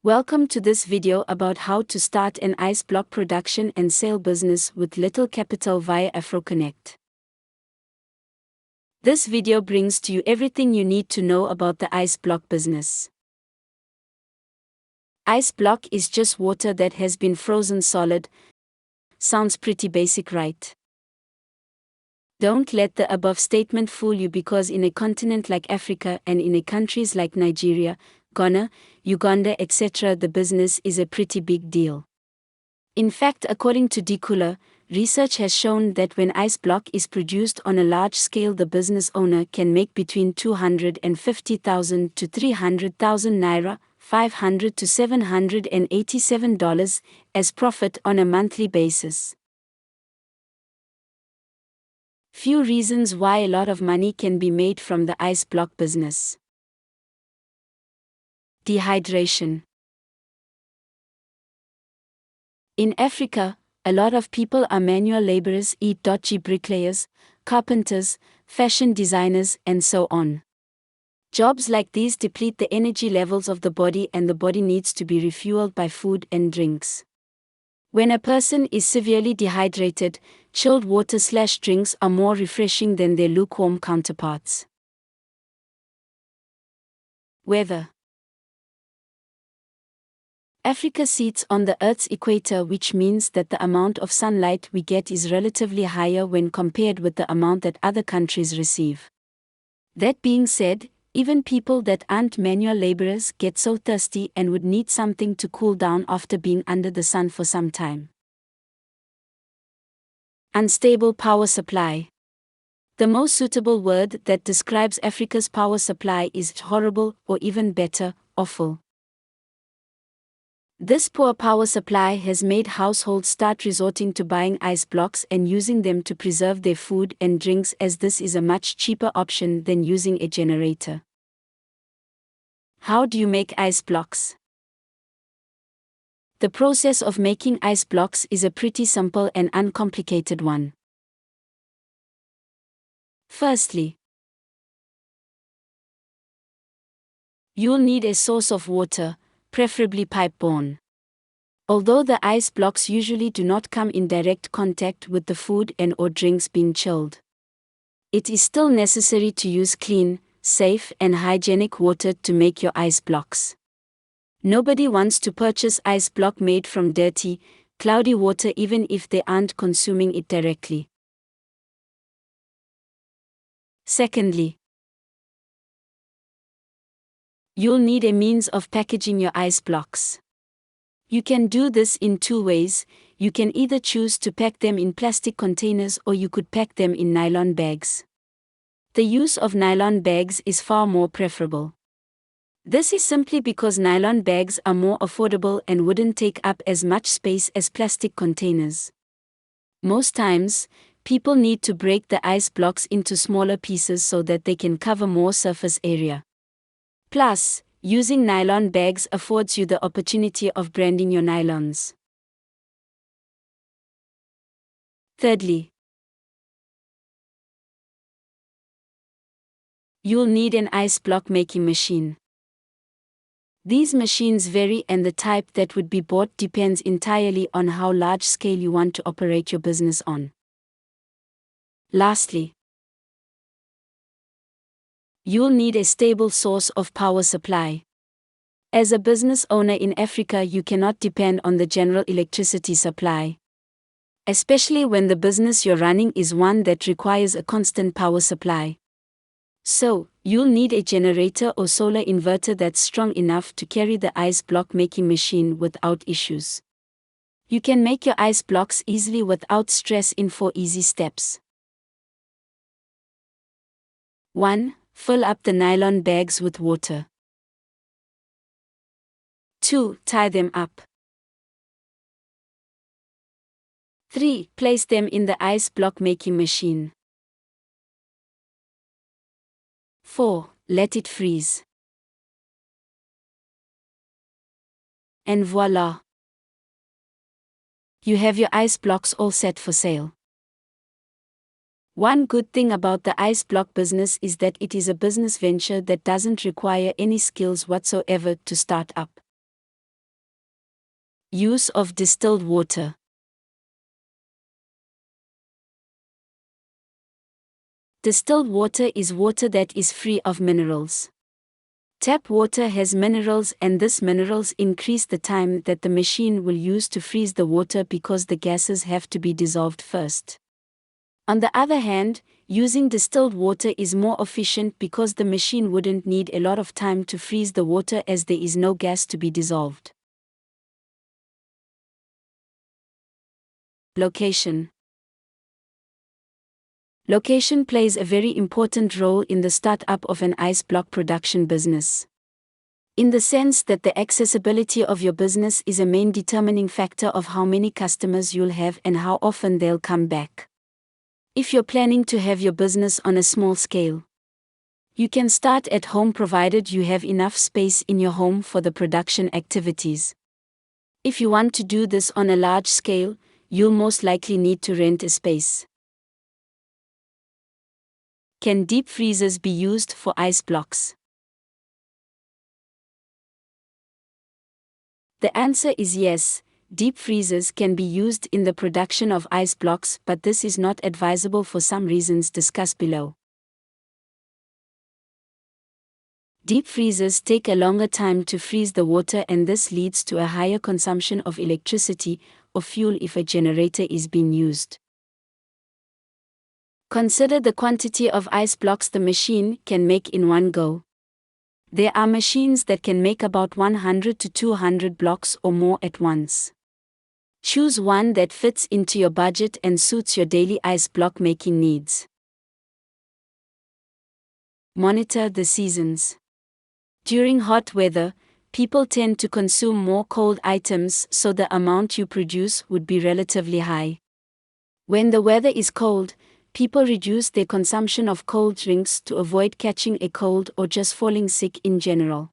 Welcome to this video about how to start an ice block production and sale business with little capital via Afrokonnect. This video brings to you everything you need to know about the ice block business. Ice block is just water that has been frozen solid. Sounds pretty basic, right? Don't let the above statement fool you, because in a continent like Africa and in countries like Nigeria, Ghana, Uganda, etc., the business is a pretty big deal. In fact, according to Dikula, research has shown that when ice block is produced on a large scale, the business owner can make between 250,000 to 300,000 naira, $500 to $787 as profit on a monthly basis. Few reasons why a lot of money can be made from the ice block business. Dehydration. In Africa, a lot of people are manual laborers, e.g. bricklayers, carpenters, fashion designers, and so on. Jobs like these deplete the energy levels of the body, and the body needs to be refueled by food and drinks. When a person is severely dehydrated, chilled water/drinks are more refreshing than their lukewarm counterparts. Weather. Africa sits on the Earth's equator, which means that the amount of sunlight we get is relatively higher when compared with the amount that other countries receive. That being said, even people that aren't manual laborers get so thirsty and would need something to cool down after being under the sun for some time. Unstable power supply. The most suitable word that describes Africa's power supply is horrible, or even better, awful. This poor power supply has made households start resorting to buying ice blocks and using them to preserve their food and drinks, as this is a much cheaper option than using a generator. How do you make ice blocks? The process of making ice blocks is a pretty simple and uncomplicated one. Firstly, you'll need a source of water, preferably pipe-borne. Although the ice blocks usually do not come in direct contact with the food and/or drinks being chilled, it is still necessary to use clean, safe, and hygienic water to make your ice blocks. Nobody wants to purchase ice block made from dirty, cloudy water, even if they aren't consuming it directly. Secondly, you'll need a means of packaging your ice blocks. You can do this in two ways. You can either choose to pack them in plastic containers, or you could pack them in nylon bags. The use of nylon bags is far more preferable. This is simply because nylon bags are more affordable and wouldn't take up as much space as plastic containers. Most times, people need to break the ice blocks into smaller pieces so that they can cover more surface area. Plus, using nylon bags affords you the opportunity of branding your nylons. Thirdly, you'll need an ice block making machine. These machines vary, and the type that would be bought depends entirely on how large scale you want to operate your business on. Lastly, you'll need a stable source of power supply. As a business owner in Africa, you cannot depend on the general electricity supply, especially when the business you're running is one that requires a constant power supply. So, you'll need a generator or solar inverter that's strong enough to carry the ice block making machine without issues. You can make your ice blocks easily without stress in 4 easy steps. 1. Fill up the nylon bags with water. 2. Tie them up. 3. Place them in the ice block making machine. 4. Let it freeze. And voila! You have your ice blocks all set for sale. One good thing about the ice block business is that it is a business venture that doesn't require any skills whatsoever to start up. Use of distilled water. Distilled water is water that is free of minerals. Tap water has minerals, and these minerals increase the time that the machine will use to freeze the water because the gases have to be dissolved first. On the other hand, using distilled water is more efficient because the machine wouldn't need a lot of time to freeze the water as there is no gas to be dissolved. Location. Location plays a very important role in the startup of an ice block production business. In the sense that the accessibility of your business is a main determining factor of how many customers you'll have and how often they'll come back. If you're planning to have your business on a small scale, you can start at home provided you have enough space in your home for the production activities. If you want to do this on a large scale, you'll most likely need to rent a space. Can deep freezers be used for ice blocks? The answer is yes. Deep freezers can be used in the production of ice blocks, but this is not advisable for some reasons discussed below. Deep freezers take a longer time to freeze the water, and this leads to a higher consumption of electricity or fuel if a generator is being used. Consider the quantity of ice blocks the machine can make in one go. There are machines that can make about 100 to 200 blocks or more at once. Choose one that fits into your budget and suits your daily ice block making needs. Monitor the seasons. During hot weather, people tend to consume more cold items, so the amount you produce would be relatively high. When the weather is cold, people reduce their consumption of cold drinks to avoid catching a cold or just falling sick in general.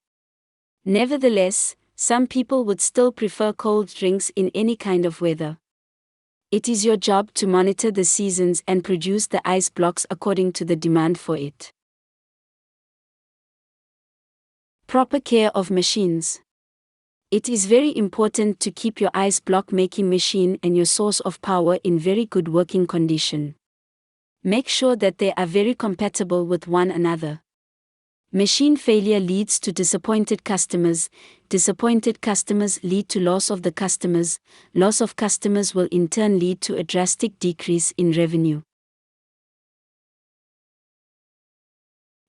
Nevertheless, some people would still prefer cold drinks in any kind of weather. It is your job to monitor the seasons and produce the ice blocks according to the demand for it. Proper care of machines. It is very important to keep your ice block making machine and your source of power in very good working condition. Make sure that they are very compatible with one another. Machine failure leads to disappointed customers. Disappointed customers lead to loss of the customers. Loss of customers will in turn lead to a drastic decrease in revenue.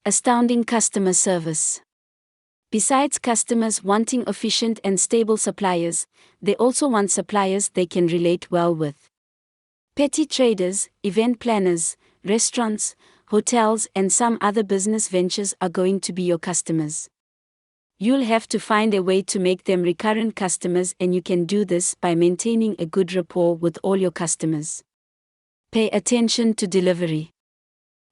Astounding customer service. Besides customers wanting efficient and stable suppliers, they also want suppliers they can relate well with. Petty traders, event planners, restaurants, hotels, and some other business ventures are going to be your customers. You'll have to find a way to make them recurrent customers, and you can do this by maintaining a good rapport with all your customers. Pay attention to delivery.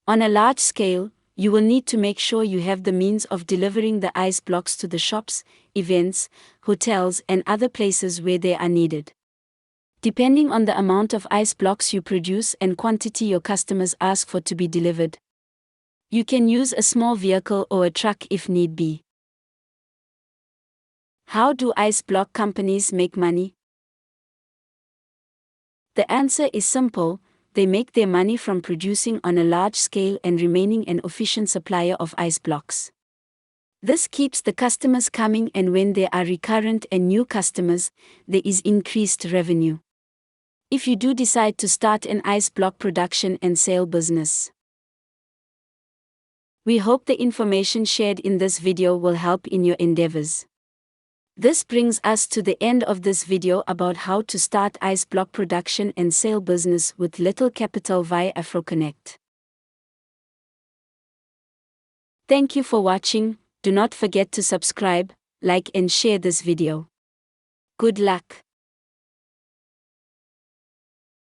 On a large scale, you will need to make sure you have the means of delivering the ice blocks to the shops, events, hotels, and other places where they are needed. Depending on the amount of ice blocks you produce and quantity your customers ask for to be delivered, you can use a small vehicle or a truck if need be. How do ice block companies make money? The answer is simple: they make their money from producing on a large scale and remaining an efficient supplier of ice blocks. This keeps the customers coming, and when there are recurrent and new customers, there is increased revenue. If you do decide to start an ice block production and sale business, we hope the information shared in this video will help in your endeavors. This brings us to the end of this video about how to start ice block production and sale business with little capital via Afrokonnect. Thank you for watching. Do not forget to subscribe, like and share this video. Good luck.